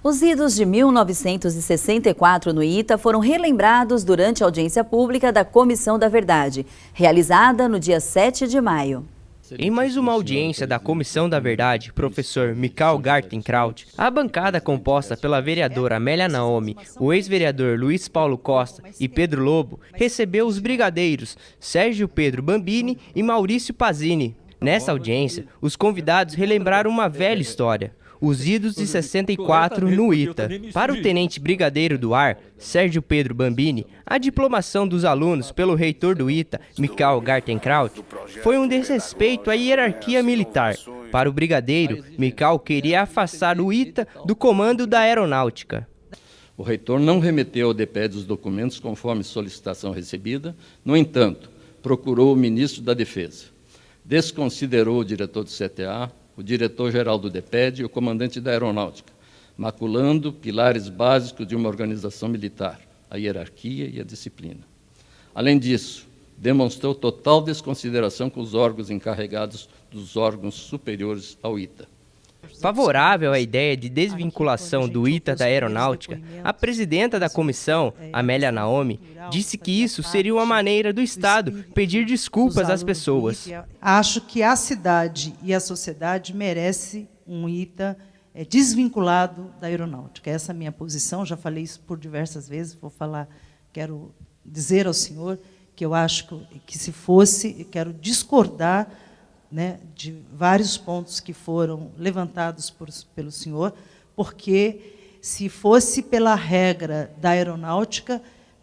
Os idos de 1964 no ITA foram relembrados durante a audiência pública da Comissão da Verdade, realizada no dia 7 de maio. Em mais uma audiência da Comissão da Verdade, professor Michael Gartenkraut, a bancada composta pela vereadora Amélia Naomi, o ex-vereador Luiz Paulo Costa e Pedro Lobo, recebeu os brigadeiros Sérgio Pedro Bambini e Maurício Pazini. Nessa audiência, os convidados relembraram uma velha história: os idos de 64 no ITA. Para o tenente brigadeiro do ar, Sérgio Pedro Bambini, a diplomação dos alunos pelo reitor do ITA, Michael Gartenkraut, foi um desrespeito à hierarquia militar. Para o brigadeiro, Michael queria afastar o ITA do comando da aeronáutica. O reitor não remeteu ao DPED os documentos conforme solicitação recebida, no entanto, procurou o ministro da Defesa. Desconsiderou o diretor do CTA, o diretor-geral do DPED e o comandante da aeronáutica, maculando pilares básicos de uma organização militar, a hierarquia e a disciplina. Além disso, demonstrou total desconsideração com os órgãos encarregados dos órgãos superiores ao ITA. Favorável à ideia de desvinculação do ITA da aeronáutica, a presidenta da comissão, Amélia Naomi, disse que isso seria uma maneira do Estado pedir desculpas às pessoas. Acho que a cidade e a sociedade merecem um ITA desvinculado da aeronáutica. Essa é a minha posição, já falei isso por diversas vezes, quero dizer ao senhor que eu acho que se fosse, quero discordar, né, de vários pontos que foram levantados pelo senhor, porque se fosse pela regra da aeronáutica,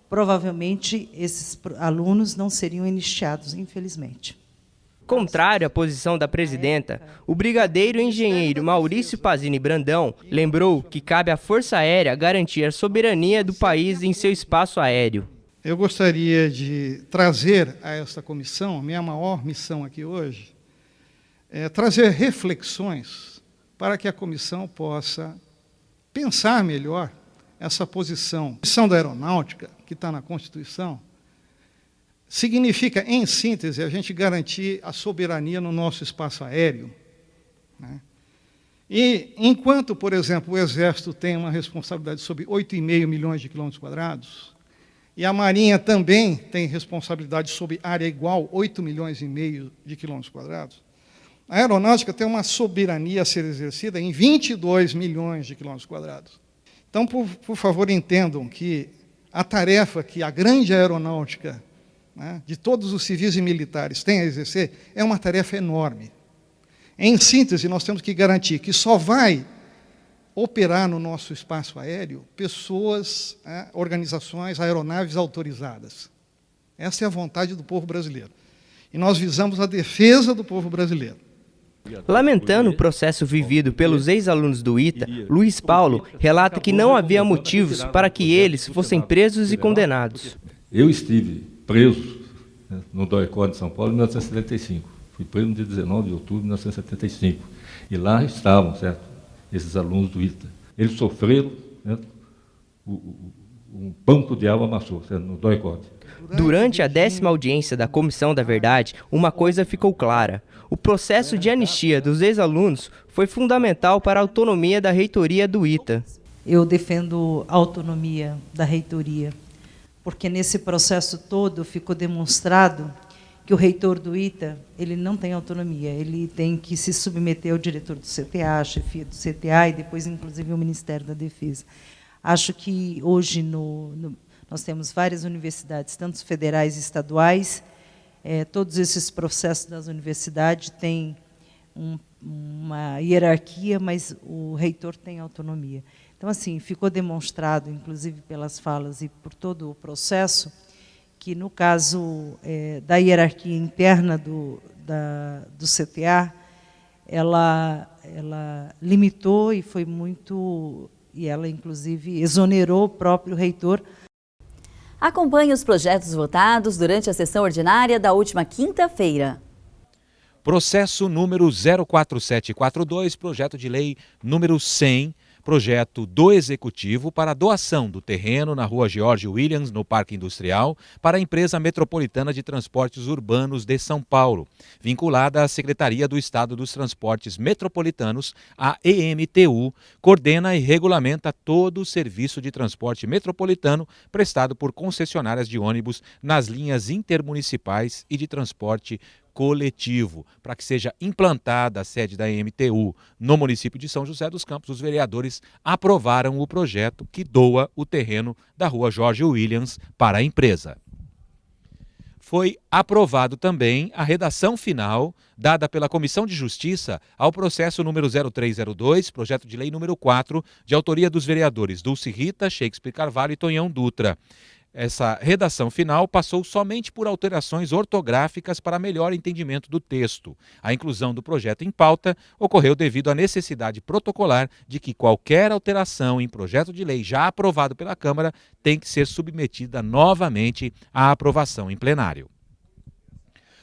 provavelmente esses alunos não seriam anistiados, infelizmente. Contrário à posição da presidenta, o brigadeiro engenheiro Maurício Pazini Brandão lembrou que cabe à Força Aérea garantir a soberania do país em seu espaço aéreo. Eu gostaria de trazer a esta comissão, a minha maior missão aqui hoje, trazer reflexões para que a comissão possa pensar melhor essa posição. A posição da aeronáutica, que está na Constituição, significa, em síntese, a gente garantir a soberania no nosso espaço aéreo, né? E, enquanto, por exemplo, o Exército tem uma responsabilidade sobre 8,5 milhões de quilômetros quadrados, e a Marinha também tem responsabilidade sobre área igual, 8,5 milhões de quilômetros quadrados, a aeronáutica tem uma soberania a ser exercida em 22 milhões de quilômetros quadrados. Então, por favor, entendam que a tarefa que a grande aeronáutica, né, de todos os civis e militares tem a exercer é uma tarefa enorme. Em síntese, nós temos que garantir que só vai operar no nosso espaço aéreo pessoas, organizações, aeronaves autorizadas. Essa é a vontade do povo brasileiro. E nós visamos a defesa do povo brasileiro. Lamentando o processo vivido pelos ex-alunos do ITA, Luiz Paulo relata que não havia motivos para que eles fossem presos e condenados. Eu estive preso, né, no DOI-CODE de São Paulo em 1975. Fui preso no dia 19 de outubro de 1975. E lá estavam, certo, esses alunos do ITA. Eles sofreram, né, um banco de água amassou, certo, no DOI-CODE. Durante a 10ª audiência da Comissão da Verdade, uma coisa ficou clara: o processo de anistia dos ex-alunos foi fundamental para a autonomia da reitoria do ITA. Eu defendo a autonomia da reitoria, porque nesse processo todo ficou demonstrado que o reitor do ITA ele não tem autonomia, ele tem que se submeter ao diretor do CTA, à chefia do CTA e depois, inclusive, ao Ministério da Defesa. Acho que hoje nós temos várias universidades, tanto federais e estaduais. Todos esses processos das universidades têm uma hierarquia, mas o reitor tem autonomia. Então, assim, ficou demonstrado, inclusive pelas falas e por todo o processo, que, no caso da hierarquia interna do CTA, ela limitou e foi muito... E ela, inclusive, exonerou o próprio reitor. Acompanhe os projetos votados durante a sessão ordinária da última quinta-feira. Processo número 04742, projeto de lei número 100, projeto do Executivo para a doação do terreno na Rua George Williams, no Parque Industrial, para a Empresa Metropolitana de Transportes Urbanos de São Paulo, vinculada à Secretaria do Estado dos Transportes Metropolitanos, a EMTU, coordena e regulamenta todo o serviço de transporte metropolitano prestado por concessionárias de ônibus nas linhas intermunicipais e de transporte coletivo. Para que seja implantada a sede da EMTU no município de São José dos Campos, os vereadores aprovaram o projeto que doa o terreno da Rua George Williams para a empresa. Foi aprovado também a redação final dada pela Comissão de Justiça ao processo número 0302, projeto de lei número 4, de autoria dos vereadores Dulce Rita, Shakespeare Carvalho e Tonhão Dutra. Essa redação final passou somente por alterações ortográficas para melhor entendimento do texto. A inclusão do projeto em pauta ocorreu devido à necessidade protocolar de que qualquer alteração em projeto de lei já aprovado pela Câmara tem que ser submetida novamente à aprovação em plenário.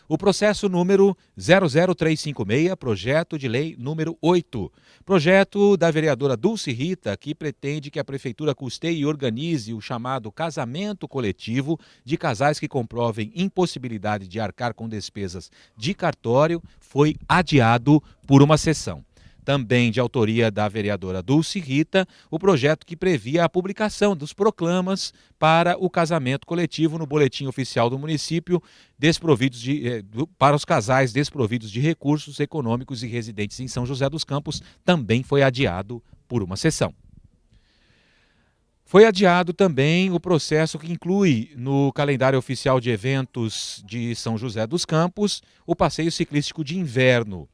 O processo número 00356, projeto de lei número 8. Projeto da vereadora Dulce Rita, que pretende que a Prefeitura custeie e organize o chamado casamento coletivo de casais que comprovem impossibilidade de arcar com despesas de cartório, foi adiado por uma sessão. Também de autoria da vereadora Dulce Rita, o projeto que previa a publicação dos proclamas para o casamento coletivo no boletim oficial do município, para os casais desprovidos de recursos econômicos e residentes em São José dos Campos, também foi adiado por uma sessão. Foi adiado também o processo que inclui no calendário oficial de eventos de São José dos Campos o passeio ciclístico de inverno.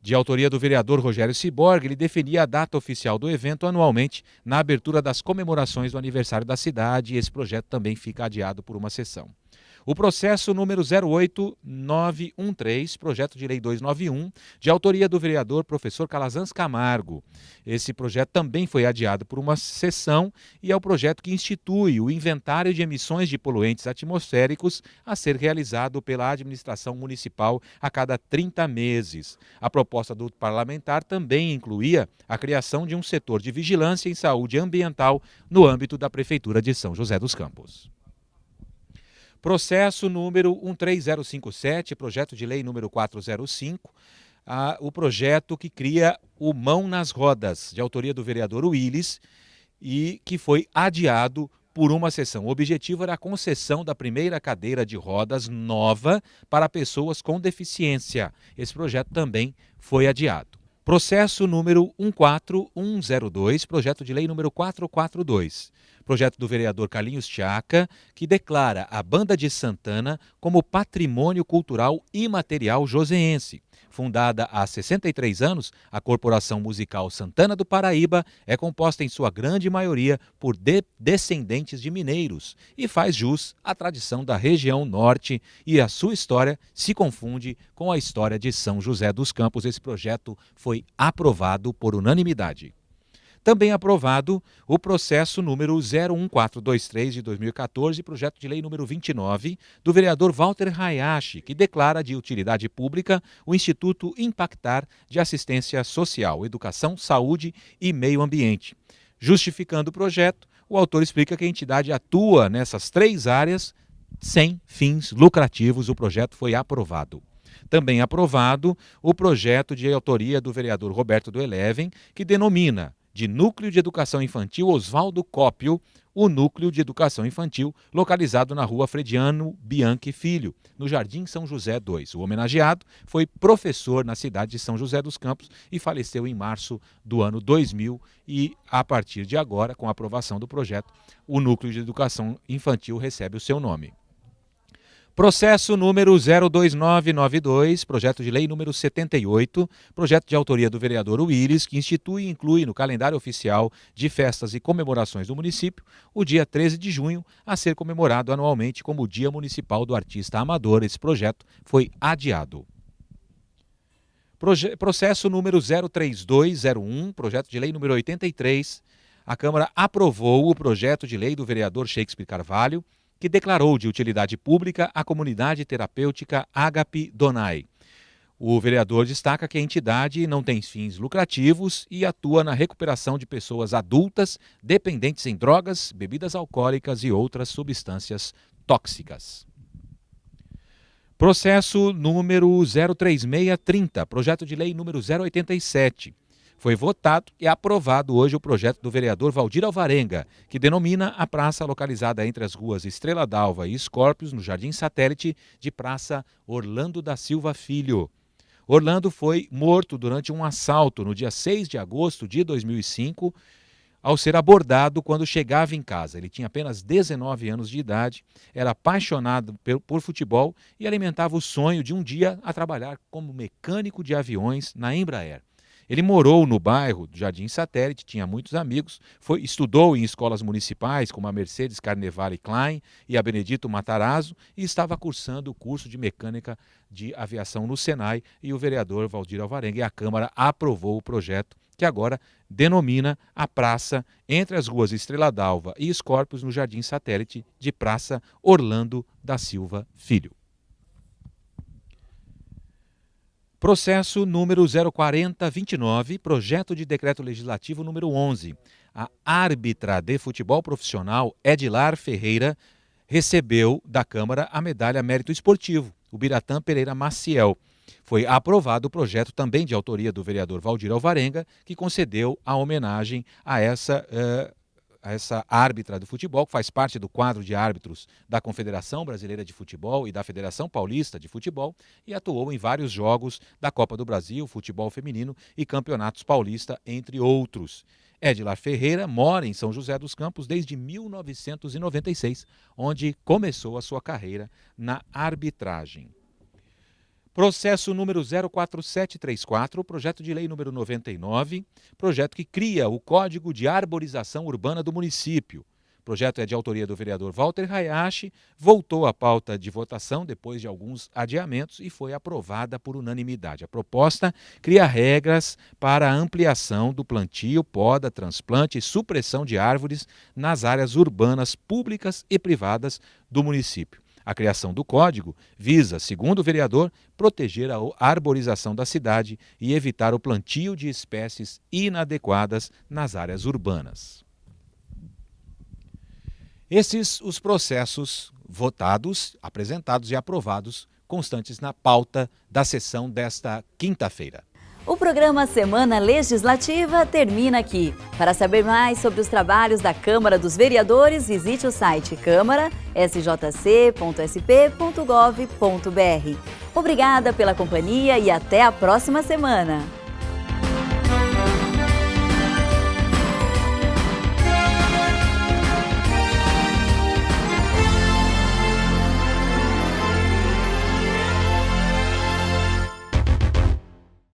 De autoria do vereador Rogério Ciborgue, ele definia a data oficial do evento anualmente na abertura das comemorações do aniversário da cidade, e esse projeto também fica adiado por uma sessão. O processo número 08913, projeto de lei 291, de autoria do vereador professor Calazans Camargo. Esse projeto também foi adiado por uma sessão e é o projeto que institui o inventário de emissões de poluentes atmosféricos a ser realizado pela administração municipal a cada 30 meses. A proposta do parlamentar também incluía a criação de um setor de vigilância em saúde ambiental no âmbito da Prefeitura de São José dos Campos. Processo número 13057, projeto de lei número 405, o projeto que cria o Mão nas Rodas, de autoria do vereador Willis, e que foi adiado por uma sessão. O objetivo era a concessão da primeira cadeira de rodas nova para pessoas com deficiência. Esse projeto também foi adiado. Processo número 14102, projeto de lei número 442. Projeto do vereador Carlinhos Tchaca, que declara a Banda de Santana como patrimônio cultural imaterial joseense. Fundada há 63 anos, a Corporação Musical Santana do Paraíba é composta em sua grande maioria por descendentes de mineiros e faz jus à tradição da região norte, e a sua história se confunde com a história de São José dos Campos. Esse projeto foi aprovado por unanimidade. Também aprovado o processo número 01423 de 2014, projeto de lei número 29, do vereador Walter Hayashi, que declara de utilidade pública o Instituto Impactar de Assistência Social, Educação, Saúde e Meio Ambiente. Justificando o projeto, o autor explica que a entidade atua nessas 3 áreas sem fins lucrativos. O projeto foi aprovado. Também aprovado o projeto de autoria do vereador Roberto do Eleven, que denomina de Núcleo de Educação Infantil Oswaldo Cópio, o Núcleo de Educação Infantil localizado na Rua Frediano Bianchi Filho, no Jardim São José 2. O homenageado foi professor na cidade de São José dos Campos e faleceu em março do ano 2000, e a partir de agora, com a aprovação do projeto, o Núcleo de Educação Infantil recebe o seu nome. Processo número 02992, projeto de lei número 78, projeto de autoria do vereador Willis, que institui e inclui no calendário oficial de festas e comemorações do município o dia 13 de junho, a ser comemorado anualmente como o Dia Municipal do Artista Amador. Esse projeto foi adiado. Processo número 03201, projeto de lei número 83, a Câmara aprovou o projeto de lei do vereador Shakespeare Carvalho, que declarou de utilidade pública a comunidade terapêutica Ágape Donai. O vereador destaca que a entidade não tem fins lucrativos e atua na recuperação de pessoas adultas dependentes em drogas, bebidas alcoólicas e outras substâncias tóxicas. Processo número 03630, projeto de lei número 087. Foi votado e aprovado hoje o projeto do vereador Valdir Alvarenga, que denomina a praça localizada entre as ruas Estrela d'Alva e Escórpios, no Jardim Satélite, de Praça Orlando da Silva Filho. Orlando foi morto durante um assalto no dia 6 de agosto de 2005, ao ser abordado quando chegava em casa. Ele tinha apenas 19 anos de idade, era apaixonado por futebol e alimentava o sonho de um dia a trabalhar como mecânico de aviões na Embraer. Ele morou no bairro do Jardim Satélite, tinha muitos amigos, estudou em escolas municipais como a Mercedes Carnevale Klein e a Benedito Matarazzo e estava cursando o curso de mecânica de aviação no Senai, e o vereador Valdir Alvarenga e a Câmara aprovou o projeto que agora denomina a praça entre as ruas Estrela d'Alva e Escórpios, no Jardim Satélite, de Praça Orlando da Silva Filho. Processo número 04029, projeto de decreto legislativo número 11. A árbitra de futebol profissional Edilar Ferreira recebeu da Câmara a medalha Mérito Esportivo, o Biratã Pereira Maciel. Foi aprovado o projeto também de autoria do vereador Valdir Alvarenga, que concedeu a homenagem a essa árbitra do futebol, que faz parte do quadro de árbitros da Confederação Brasileira de Futebol e da Federação Paulista de Futebol, e atuou em vários jogos da Copa do Brasil, futebol feminino e campeonatos paulista, entre outros. Edilar Ferreira mora em São José dos Campos desde 1996, onde começou a sua carreira na arbitragem. Processo número 04734, projeto de lei número 99, projeto que cria o Código de Arborização Urbana do município. O projeto é de autoria do vereador Walter Hayashi, voltou à pauta de votação depois de alguns adiamentos e foi aprovada por unanimidade. A proposta cria regras para a ampliação do plantio, poda, transplante e supressão de árvores nas áreas urbanas públicas e privadas do município. A criação do código visa, segundo o vereador, proteger a arborização da cidade e evitar o plantio de espécies inadequadas nas áreas urbanas. Esses os processos votados, apresentados e aprovados, constantes na pauta da sessão desta quinta-feira. O programa Semana Legislativa termina aqui. Para saber mais sobre os trabalhos da Câmara dos Vereadores, visite o site câmara.sjc.sp.gov.br. Obrigada pela companhia e até a próxima semana.